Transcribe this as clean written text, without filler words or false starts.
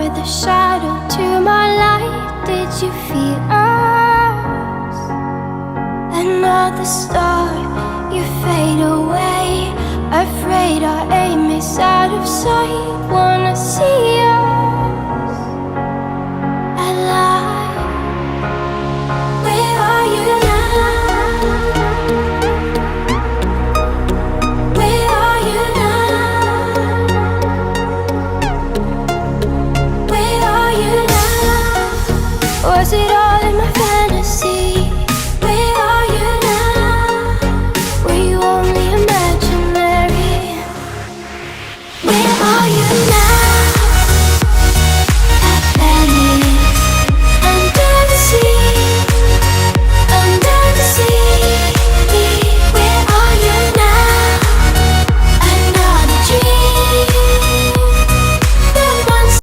were the shadow to my light. Did you feel us? Another star, you fade away. Afraid our aim is out of sight. Wanna see